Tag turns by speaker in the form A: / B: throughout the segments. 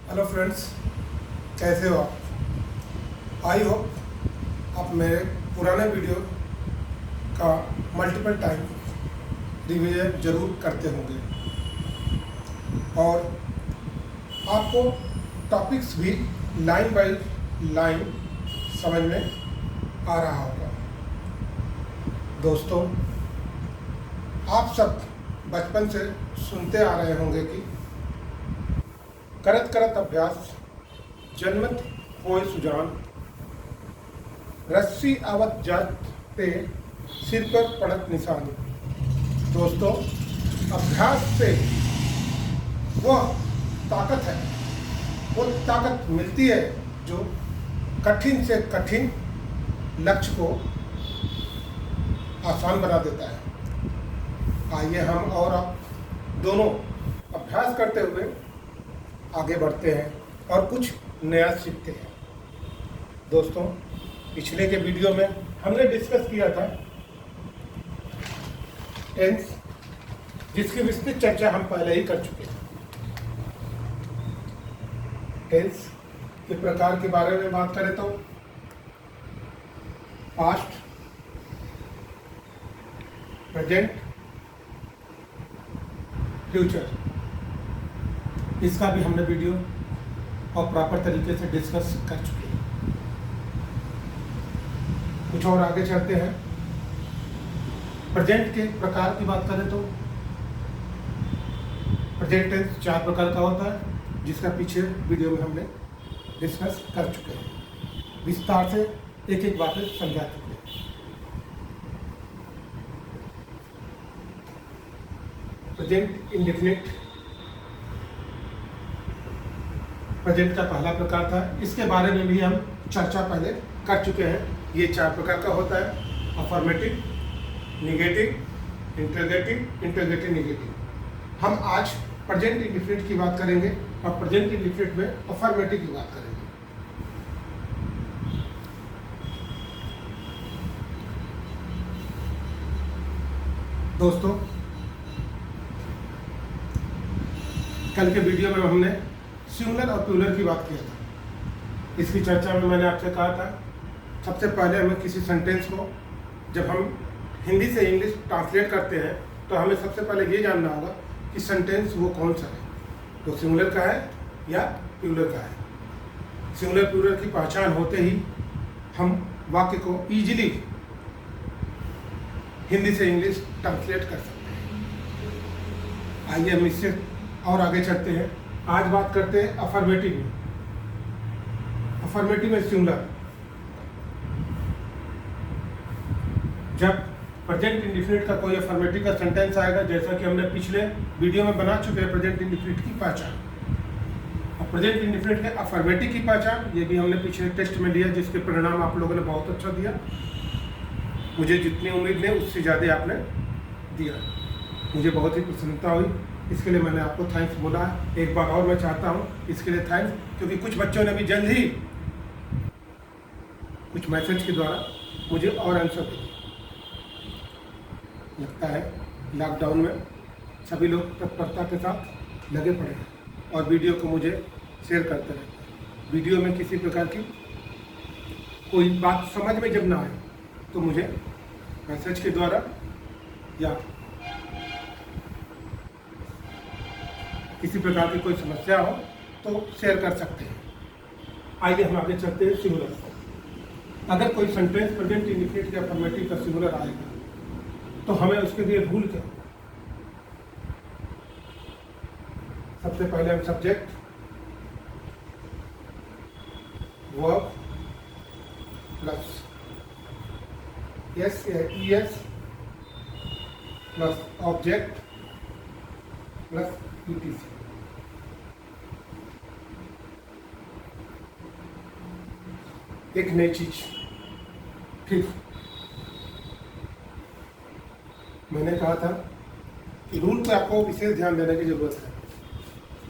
A: Hello friends, कैसे हो आप? आई होप आप मेरे पुराने वीडियो का मल्टीपल टाइम रिवीजन ज़रूर करते होंगे और आपको टॉपिक्स भी लाइन बाय लाइन समझ में आ रहा होगा। दोस्तों, आप सब बचपन से सुनते आ रहे होंगे कि करत करत अभ्यास जन्मत होय सुजान, रस्सी आवत जात पे सिर पर पड़त निशान। दोस्तों, अभ्यास से वह ताकत है, वो ताकत मिलती है जो कठिन से कठिन लक्ष्य को आसान बना देता है। आइए हम और आप दोनों अभ्यास करते हुए आगे बढ़ते हैं और कुछ नया सीखते हैं। दोस्तों, पिछले के वीडियो में हमने डिस्कस किया था टेंस, जिसकी विस्तृत चर्चा हम पहले ही कर चुके हैं। टेंस के प्रकार के बारे में बात करें तो पास्ट, प्रेजेंट, फ्यूचर, इसका भी हमने वीडियो और प्रॉपर तरीके से डिस्कस कर चुके हैं। कुछ और आगे चलते हैं। प्रेजेंट के प्रकार की बात करें तो प्रेजेंट टेंस 4 प्रकार का होता है, जिसका पीछे वीडियो में हमने डिस्कस कर चुके हैं। विस्तार से एक एक बातें समझा चुके हैं। प्रेजेंट इंडेफिनिट प्रेजेंट का पहला प्रकार था, इसके बारे में भी हम चर्चा पहले कर चुके हैं। ये 4 प्रकार का होता है: affirmative, negative, interrogative, interrogative negative. हम आज प्रेजेंट इंडेफिनिट की बात करेंगे और प्रेजेंट इंडेफिनिट में अफर्मेटिव की बात करेंगे। दोस्तों, कल के वीडियो में हमने सिंगुलर और प्लूरल की बात किया था। इसकी चर्चा में मैंने आपसे कहा था, सबसे पहले हमें किसी सेंटेंस को जब हम हिंदी से इंग्लिश ट्रांसलेट करते हैं तो हमें सबसे पहले ये जानना होगा कि सेंटेंस वो कौन सा है, तो सिंगुलर का है या प्लूरल का है। सिंगुलर प्लूरल की पहचान होते ही हम वाक्य को ईजिली हिंदी से इंग्लिश ट्रांसलेट कर सकते हैं। आइए हम इससे और आगे चलते हैं। आज बात करते हैं अफर्मेटिव में। अफर्मेटिव में सिंगुलर, जब प्रेजेंट इंडेफिनिट का कोई अफर्मेटिव का सेंटेंस आएगा, जैसा कि हमने पिछले वीडियो में बना चुके हैं प्रेजेंट इंडेफिनिट की पहचान। और प्रेजेंट इंडेफिनिट के अफर्मेटिव की पहचान ये भी हमने पिछले टेस्ट में लिया, जिसके परिणाम आप लोगों ने बहुत अच्छा दिया। मुझे जितनी उम्मीद नहीं उससे ज़्यादा आपने दिया, मुझे बहुत ही प्रसन्नता हुई। इसके लिए मैंने आपको थैंक्स बोला है। एक बार और मैं चाहता हूँ इसके लिए थैंक्स, क्योंकि कुछ बच्चों ने भी जल्द ही कुछ मैसेज के द्वारा मुझे और आंसर दिए। लगता है लॉकडाउन में सभी लोग तत्परता के साथ लगे पड़े हैं और वीडियो को मुझे शेयर करते रहते हैं। वीडियो में किसी प्रकार की कोई बात समझ में जब ना आए तो मुझे मैसेज के द्वारा या किसी प्रकार की कोई समस्या हो तो शेयर कर सकते हैं। आइए हम आगे चलते हैं सिंगुलर। अगर कोई सेंटेंस प्रेजेंट इंडेफिनिट या अफर्मेटिव का सिंगुलर आएगा तो हमें उसके लिए रूल क्या? सबसे पहले हम सब्जेक्ट, वर्ब प्लस एस या ES plus object plus ETC. एक नई चीज फिर मैंने कहा था कि रूल पे आपको विशेष ध्यान देने की जरूरत है।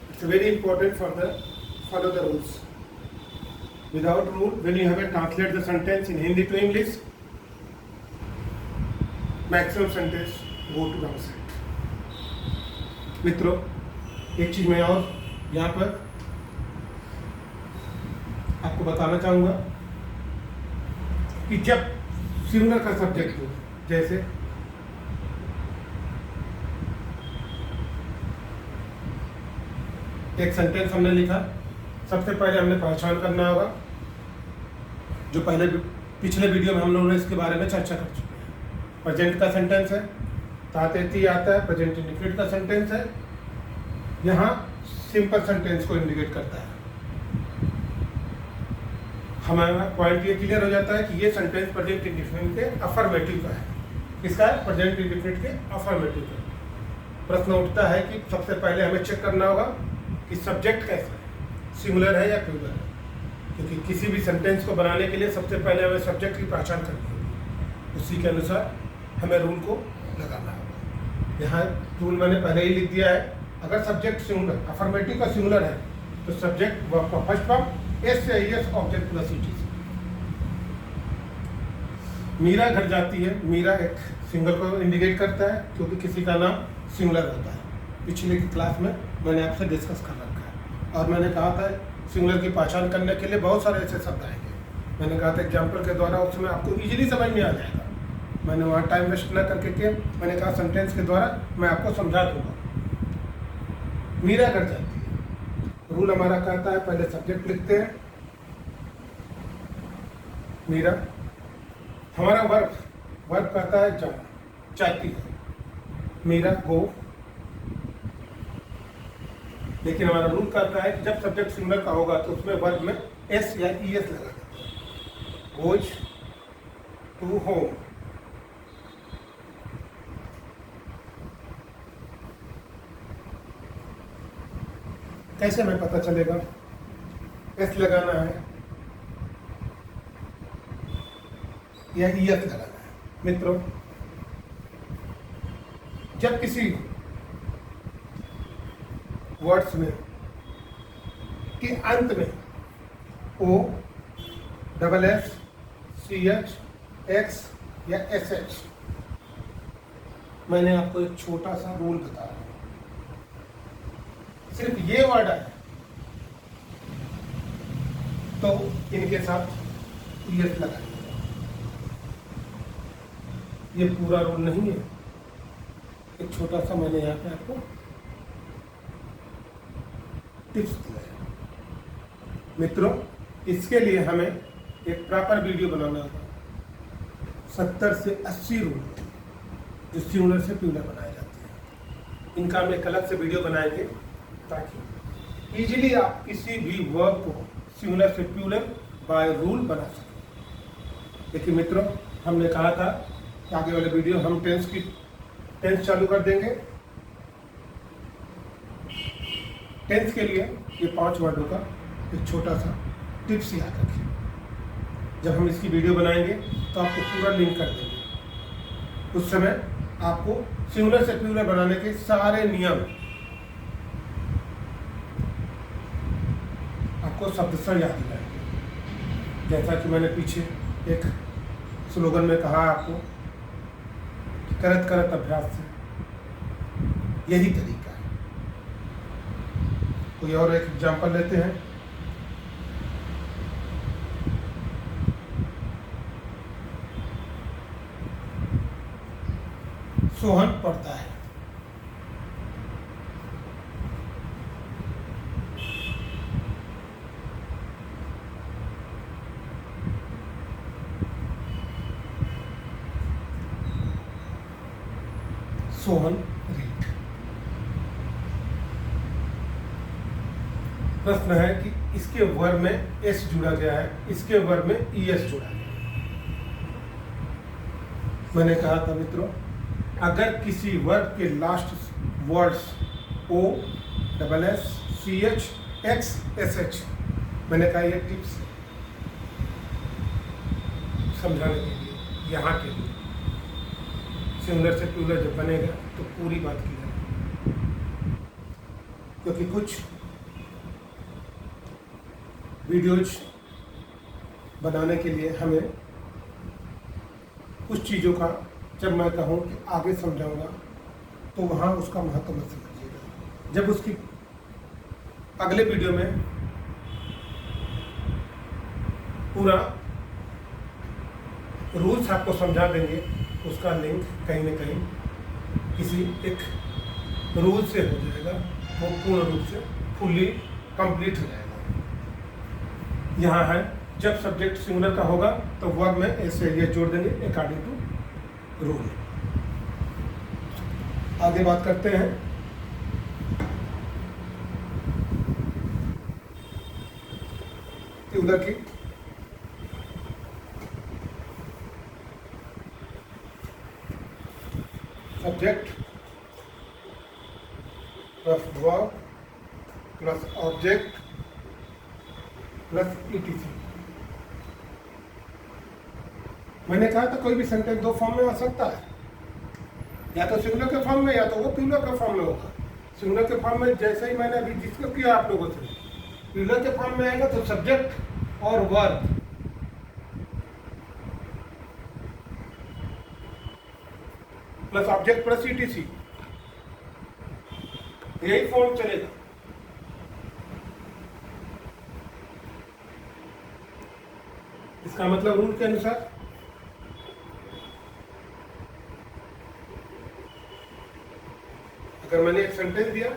A: It's very important follow the rules. Without rule, when you have to translate the sentence in Hindi to English, maximum sentence go to wrong side. मित्रों, एक चीज़ मैं और यहाँ पर आपको बताना चाहूँगा कि जब सिंगुलर का सब्जेक्ट हो, जैसे एक सेंटेंस हमने लिखा, सबसे पहले हमने पहचान करना होगा, जो पहले पिछले वीडियो में हम लोगों ने इसके बारे में चर्चा कर चुके हैं। प्रेजेंट का सेंटेंस है, तातेती आता है, प्रेजेंट इंडिफिनिट का सेंटेंस है, यहाँ सिंपल सेंटेंस को इंडिकेट करता है। हमारा पॉइंट ये क्लियर हो जाता है कि ये सेंटेंस प्रेजेंट इंडिफिनिट के अफर्मेटिव का है। किसका है? प्रेजेंट इंडिफिनिट के अफर्मेटिव का। प्रश्न उठता है कि सबसे पहले हमें चेक करना होगा कि सब्जेक्ट कैसा है, सिंगुलर है या प्लूरल है, क्योंकि किसी भी सेंटेंस को बनाने के लिए सबसे पहले हमें सब्जेक्ट की पहचान करनी होगी, उसी के अनुसार हमें रूल को लगाना होगा। यहाँ रूल मैंने पहले ही लिख दिया है, अगर सब्जेक्ट सिंगुलर, अफर्मेटिव का सिंगुलर है तो सब्जेक्ट वर्ब का फर्स्ट फॉर्म एस से एस ऑब्जेक्ट प्लस ईटी से। मीरा घर जाती है, मीरा एक सिंगल को इंडिकेट करता है क्योंकि किसी का नाम सिंगुलर होता है। पिछले क्लास में मैंने आपसे डिस्कस कर रखा है और मैंने कहा था सिंगुलर की पहचान करने के लिए बहुत सारे ऐसे शब्द आएंगे। मैंने कहा था एग्जाम्पल के द्वारा उसमें आपको इजीली समझ में आ जाएगा। मैंने वहाँ टाइम वेस्ट न करके के मैंने कहा सेंटेंस के द्वारा मैं आपको समझा दूंगा। मीरा घर जाती है, रूल हमारा कहता है पहले सब्जेक्ट लिखते हैं, मीरा। हमारा वर्ब कहता है जाना, जाती है, मीरा गो। लेकिन हमारा रूल कहता है कि जब सब्जेक्ट सिंगुलर का होगा तो उसमें वर्ब में एस या ई एस लगा देते हैं। गोज टू होम, कैसे हमें पता चलेगा? एस लगाना है या ई एस लगाना है? मित्रों, जब किसी वर्ड्स में के अंत में O, double S, C H, X या एस एच, मैंने आपको एक छोटा सा रूल बताया, सिर्फ ये वर्ड है तो इनके साथ ईएस लगाइए। ये पूरा रूल नहीं है, एक छोटा सा मैंने यहाँ पे आपको टिप्स दिया है। मित्रों, इसके लिए हमें एक प्रॉपर वीडियो बनाना होगा। 70 से 80 रूल जो सिंगुलर से प्लूरल बनाए जाते हैं, इनका हम एक अलग से वीडियो बनाएंगे ताकि इजीली आप किसी भी वर्ब को सिंगुलर से प्लूरल बाय रूल बना सकें। देखिए मित्रों, हमने कहा था कि आगे वाले वीडियो हम टेंस चालू कर देंगे। टेंस के लिए ये 5 वर्डों का एक छोटा सा टिप्स याद रखें। जब हम इसकी वीडियो बनाएंगे तो आपको पूरा लिंक कर देंगे। उस समय आपको सिंगुलर से प्लूरल बनाने के सारे नियम आपको शब्दशः याद दिलाएंगे। जैसा कि मैंने पीछे एक स्लोगन में कहा आपको, करत करत अभ्यास से यही तरीका है। कोई और एक एग्जाम्पल लेते हैं। सोहन पढ़ता है, सोहन रीड। प्रश्न है कि इसके वर्ब में एस जुड़ा गया है, इसके वर्ब में ई एस जुड़ा गया है। मैंने कहा था मित्रों, अगर किसी वर्ब के last words O, double S, C H, X, S H, मैंने कहा ये टिप्स समझाने के लिए, यहाँ के लिए। सिंगुलर से प्लूरल जब बनेगा तो पूरी बात की जाएगी, क्योंकि कुछ वीडियोज बनाने के लिए हमें कुछ चीज़ों का, जब मैं कहूँ कि आगे समझाऊंगा तो वहाँ उसका महत्व मत समझिएगा। जब उसकी अगले वीडियो में पूरा रूल्स आपको समझा देंगे, उसका लिंक कहीं ना कहीं किसी एक रूल से हो जाएगा, वो पूर्ण रूप से फुल्ली कंप्लीट हो जाएगा। यहाँ है जब सब्जेक्ट सिंगुलर का होगा तो वर्ब में ऐसे एरिया जोड़ देंगे अकॉर्डिंग टू रूल। आगे बात करते हैं सिंगुलर की। Subject plus verb plus object plus etc. मैंने कहा था कोई भी सेंटेंस दो फॉर्म में आ सकता है, या तो सिंगुलर के फॉर्म में या तो वो प्लूरल के फॉर्म में होगा। सिंगुलर के फॉर्म में जैसे ही मैंने अभी डिस्कस किया आप लोगों से, प्लूरल के फॉर्म में आएगा तो सब्जेक्ट और verb plus object plus etc, यही फॉर्म चलेगा। इसका मतलब रूल के अनुसार अगर मैंने एक सेंटेंस दिया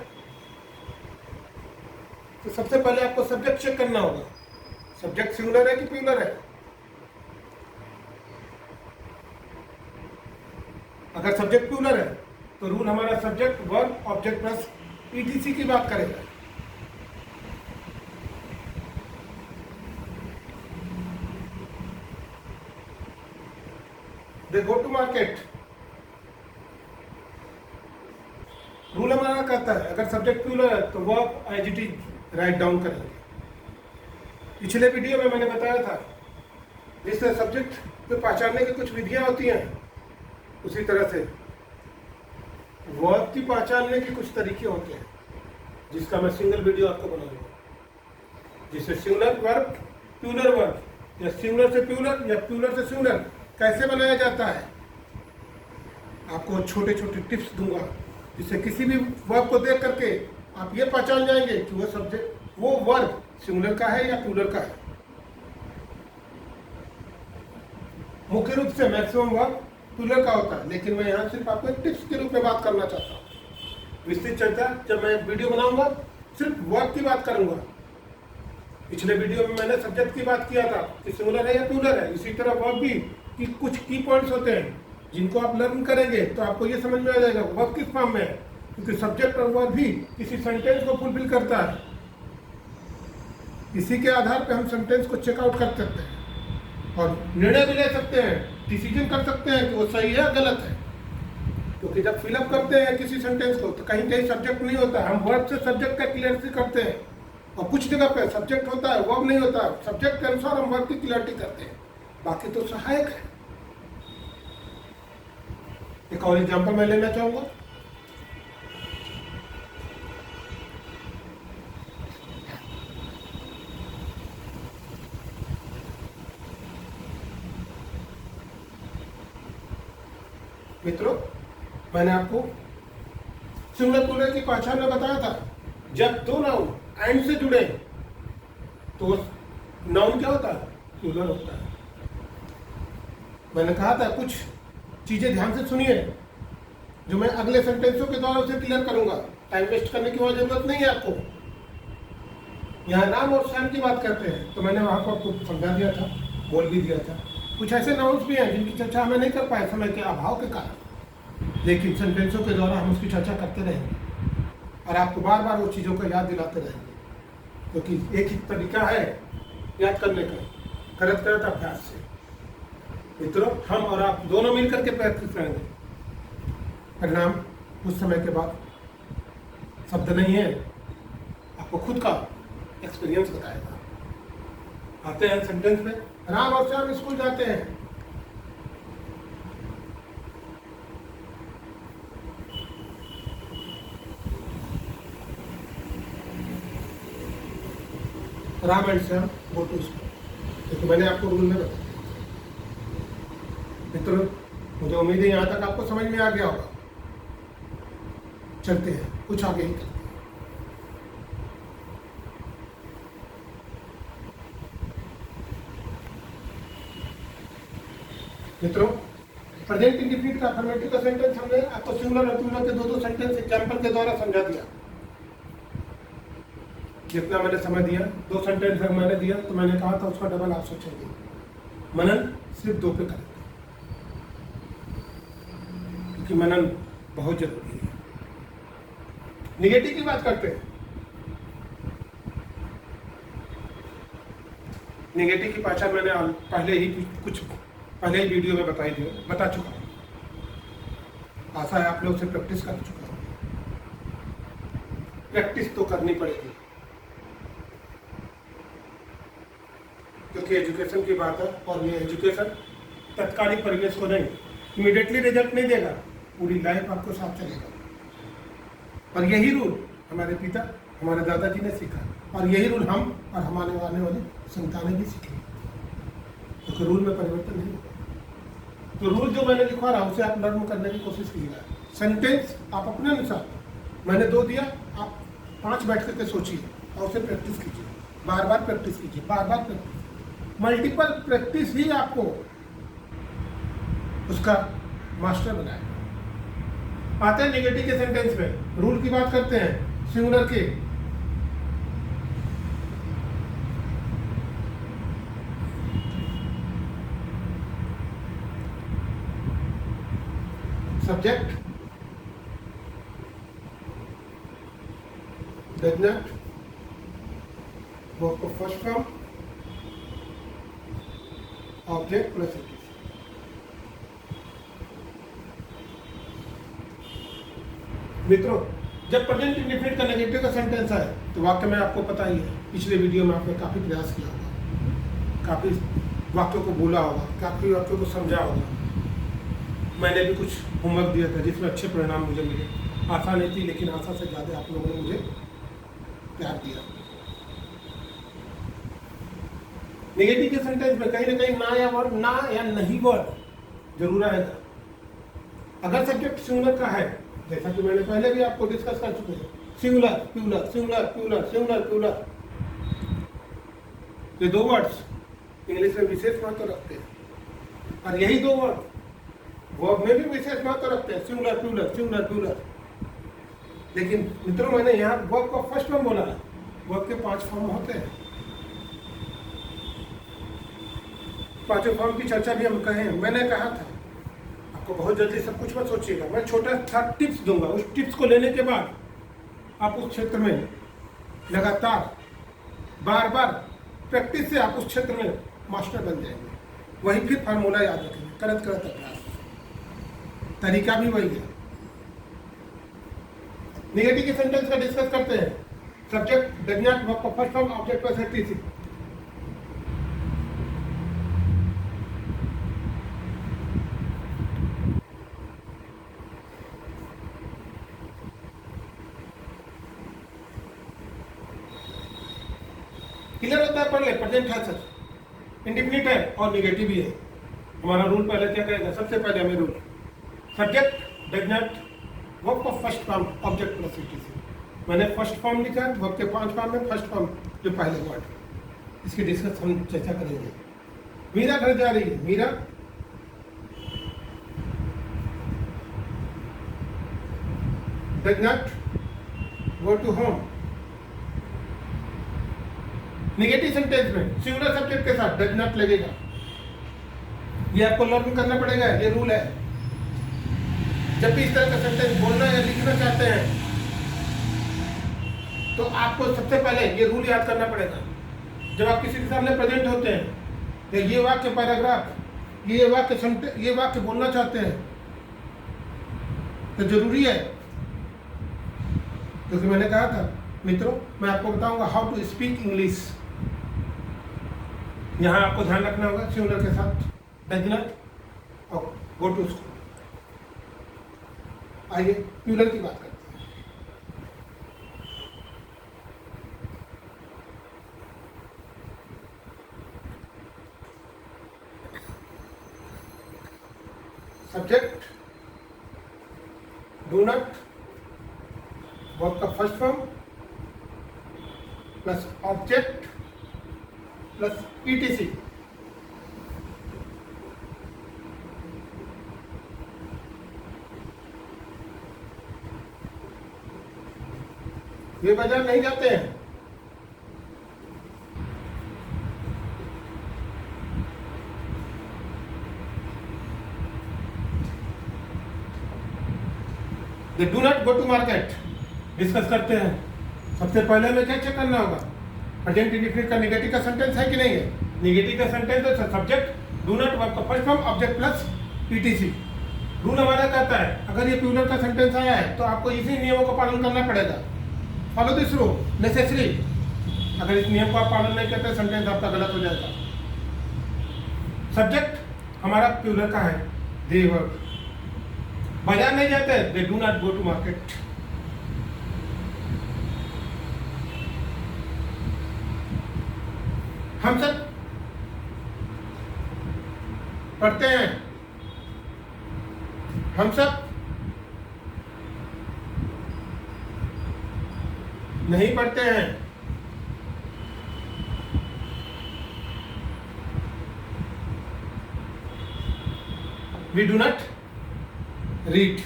A: तो सबसे पहले आपको सब्जेक्ट चेक करना होगा, सब्जेक्ट सिंगुलर है कि प्लूरल है। अगर सब्जेक्ट प्लूरल है तो रूल हमारा subject verb object plus ETC की बात करेगा। They go to market, rule हमारा कहता है अगर सब्जेक्ट प्लूरल है तो verb as it is write down करेंगे। पिछले वीडियो में मैंने बताया था जिस तरह सब्जेक्ट को पहचानने की कुछ विधियां होती हैं, उसी तरह से वर्ब की पहचानने के कुछ तरीके होते हैं, जिसका मैं सिंगल वीडियो आपको बनाऊंगा। जिससे सिंगुलर वर्ब प्लूरल वर्ब या सिंगुलर से प्लूरल या प्लूरल से सिंगुलर कैसे बनाया जाता है, आपको छोटे छोटे टिप्स दूंगा, जिससे किसी भी वर्ब को देख करके आप ये पहचान जाएंगे कि वो सब्जेक्ट वो वर्ब सिंगुलर का है या प्लूरल का है। मुख्य रूप से मैक्सिमम वर्ब प्लूरल का होता है, लेकिन मैं यहाँ सिर्फ आपको एक टिप्स के रूप में बात करना चाहता हूँ। विस्तृत चर्चा जब मैं वीडियो बनाऊंगा सिर्फ वर्ब की बात करूंगा। पिछले वीडियो में मैंने सब्जेक्ट की बात किया था कि सिंगुलर है या प्लूरल है, इसी तरह वर्ब भी कि कुछ की पॉइंट्स होते हैं जिनको आप लर्न करेंगे तो आपको ये समझ में आ जाएगा वर्ब किस फॉर्म में है, क्योंकि सब्जेक्ट और वर्ब भी किसी सेंटेंस को फुलफिल करता है। इसी के आधार पर हम सेंटेंस को चेकआउट कर सकते हैं और निर्णय भी ले सकते हैं, डिसीजन कर सकते हैं कि वो सही है या गलत है। क्योंकि जब फिलअप करते हैं किसी सेंटेंस को तो कहीं कहीं सब्जेक्ट नहीं होता, हम वर्ब से सब्जेक्ट का क्लियरिटी करते हैं, और कुछ जगह पे सब्जेक्ट होता है वर्ब नहीं होता, सब्जेक्ट के अनुसार हम वर्ब की क्लियरिटी करते हैं, बाकी तो सहायक है। एक और एग्जांपल मैं लेना चाहूंगा। मित्रों, मैंने आपको सिंगुलर प्लूरल की पहचान में बताया था, जब दो नाउन एंड से जुड़े तो नाउन क्या होता है, प्लूरल होता है। मैंने कहा था कुछ चीजें ध्यान से सुनिए जो मैं अगले सेंटेंसों के द्वारा उसे क्लियर करूंगा, टाइम वेस्ट करने की वहां जरूरत नहीं है आपको। यहाँ नाम और स्वयं की बात करते हैं तो मैंने वहां को आपको समझा दिया था, बोल भी दिया था। कुछ ऐसे नाउन्स भी हैं जिनकी चर्चा हमें नहीं कर पाए समय के अभाव के कारण, लेकिन सेंटेंसों के द्वारा हम उसकी चर्चा करते रहेंगे और आपको बार बार वो चीज़ों को याद दिलाते रहेंगे, क्योंकि एक ही तरीका है याद करने का, करत करत अभ्यास से। मित्रों, हम और आप दोनों मिलकर के प्रयत्न करेंगे, परिणाम कुछ समय के बाद शब्द नहीं है, आपको खुद का एक्सपीरियंस बताएगा। आते हैं सेंटेंस में। राम और श्याम स्कूल जाते हैं। Ram and Shyam go to school, क्योंकि मैंने आपको रूल में बताया। मित्रों, मुझे उम्मीद है यहाँ तक आपको समझ में आ गया होगा। चलते हैं कुछ आगे ही करते हैं। मित्रों, प्रेजेंट इंडेफिनिट का अफर्मेटिव का सेंटेंस हमने आपको सिंगुलर और प्लूरल के दो सेंटेंस एग्जांपल के द्वारा समझा दिया। जितना मैंने समझ दिया, 2 सेंटेंस अगर मैंने दिया तो मैंने कहा था उसका डबल आप सोचेंगे, मनन सिर्फ 2 पे करेंगे, क्योंकि मनन बहुत जरूरी है। निगेटिव की बात करते हैं। निगेटिव की पहचान मैंने पहले ही वीडियो में बता चुका हूँ। आशा है आप लोग से प्रैक्टिस कर चुका हूँ। प्रैक्टिस तो करनी पड़ेगी, क्योंकि एजुकेशन की बात है और ये एजुकेशन तत्कालिक परिवेश को नहीं, इमीडिएटली रिजल्ट नहीं देगा, पूरी लाइफ आपको साथ चलेगा। और यही रूल हमारे पिता, हमारे दादाजी ने सीखा, और यही रूल हम और हमारे आने वाले संतानें भी सीखेंगे, क्योंकि रूल में परिवर्तन नहीं होगा। तो रूल जो मैंने लिखवा रहा उसे आप लर्न करने की कोशिश कीजिएगा। सेंटेंस आप अपने अनुसार, मैंने 2 दिया, आप 5 बैठ करके सोचिए और उसे प्रैक्टिस कीजिए, बार बार प्रैक्टिस कीजिए, बार बार प्रैक्टिस, मल्टीपल प्रैक्टिस ही आपको उसका मास्टर बनाएगा। आते हैं नेगेटिव के सेंटेंस में। रूल की बात करते हैं, सिंगुलर के। Subject does not work first form, object plus it. मित्रों, जब प्रेजेंट इंडेफिनिट का नेगेटिव का सेंटेंस आए तो वाक्य में आपको पता ही है, पिछले वीडियो में आपने काफ़ी प्रयास किया होगा, काफ़ी वाक्यों को बोला होगा, काफ़ी वाक्यों को समझा होगा। मैंने भी कुछ होमवर्क दिया था जिसमें अच्छे परिणाम मुझे मिले। आशा नहीं थी, लेकिन आशा से ज़्यादा आप लोगों ने मुझे प्यार दिया। नेगेटिव के सेंटेंस में कहीं ना कहीं ना या नहीं वर्ड जरूर आएगा। अगर सब्जेक्ट सिंगुलर का है, जैसा कि मैंने पहले भी आपको डिस्कस कर चुके हैं, singular plural, singular plural, singular plural, ये 2 वर्ड्स इंग्लिश में विशेष महत्व रखते हैं, और यही 2 वर्ड वर्ब में भी विशेष महत्व रखते हैं, सिंगुलर प्लूरल, सिंगुलर प्लूरल। लेकिन मित्रों, मैंने यहाँ वर्ब को फर्स्ट फॉर्म बोला है। वर्ब के 5 फॉर्म होते हैं। 5 फॉर्म की चर्चा भी हम कहें, मैंने कहा था आपको बहुत जल्दी सब कुछ मत सोचिएगा, मैं छोटा सा टिप्स दूंगा। उस टिप्स को लेने के बाद आप उस क्षेत्र में लगातार बार बार प्रैक्टिस से आप उस क्षेत्र में मास्टर बन जाएंगे। वही फिर फार्मूला याद रखेंगे, करत करत अभ्यास, तरीका भी वही है। नेगेटिव के सेंटेंस का डिस्कस करते हैं। Subject does not work first form, object plus ETC. Clear होता है? पढ़ ले। प्रेजेंट है सर, इंडेफिनिट है और नेगेटिव भी है। हमारा रूल पहले क्या कहेगा? सबसे पहले हमें rule, subject does not verb of first form, object plus etc. मैंने फर्स्ट फॉर्म लिखा, वर्ब के 5 फॉर्म में फर्स्ट फॉर्म जो पहले वर्ड, इसकी डिस्कस हम चर्चा करेंगे। मीरा घर जा रही है, Meera does not go to home. Negative sentence में सिंगुलर सब्जेक्ट के साथ डज नॉट लगेगा। ये आपको लर्न करना पड़ेगा, ये रूल है। जब भी इस तरह का सेंटेंस बोलना या लिखना चाहते हैं तो आपको सबसे पहले ये रूल याद करना पड़ेगा। जब आप किसी के सामने प्रेजेंट होते हैं या ये वाक्य पैराग्राफ, ये वाक्य बोलना चाहते हैं तो जरूरी है, क्योंकि मैंने कहा था मित्रों, मैं आपको बताऊंगा हाउ टू स्पीक इंग्लिश। यहाँ आपको ध्यान रखना होगा सिंगुलर के साथ डज नॉट और गो टू स्कूल। आइए प्लूरल की बात करते हैं। सब्जेक्ट डू नॉट, वर्ब का first form plus object plus etc. वे बाजार नहीं जाते हैं। They do not go to market. Discuss करते हैं। सबसे पहले हमें क्या चेक करना होगा, प्रेजेंट इंडेफिनिट का नेगेटिव का सेंटेंस है कि नहीं है। नेगेटिव का सेंटेंस है सब्जेक्ट डू नॉट वर्ब का first form object plus etc. Rule हमारा कहता है अगर ये प्लूरल का सेंटेंस आया है तो आपको इसी नियमों का पालन करना पड़ेगा। Follow this rule necessary. अगर इस नियम को आप पालन नहीं करते सेंटेंस आपका गलत हो जाएगा। सब्जेक्ट हमारा प्लूरल का है, दे वर्क। बाजार नहीं जाते, they do not go to market. हम सब पढ़ते हैं, हम सब नहीं पढ़ते हैं। We do not read.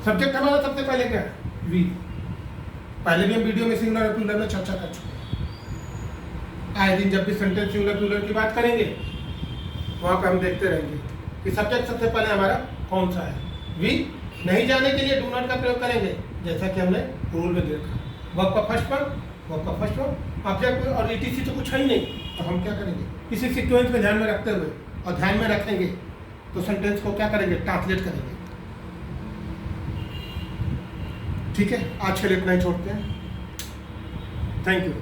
A: Subject हमारा सबसे पहले क्या है, वी। पहले भी हम वीडियो में सिंगुलर और प्लूरल में चर्चा कर चुके हैं। आए दिन जब भी सेंटेंस सिंगुलर प्लूरल की बात करेंगे वहां पे हम देखते रहेंगे कि सब्जेक्ट सबसे पहले हमारा कौन सा है। वी नहीं जाने के लिए डू नॉट का प्रयोग करेंगे, जैसा कि हमने रूल में देखा। वर्ब का फर्स्ट फॉर्म ऑब्जेक्ट और ईटीसी तो कुछ है ही नहीं, तो हम क्या करेंगे, इसी सीक्वेंस में ध्यान में रखते हुए और ध्यान में रखेंगे तो सेंटेंस को क्या करेंगे, ट्रांसलेट करेंगे। ठीक है, आज के लिए इतना ही छोड़ते हैं। Thank you.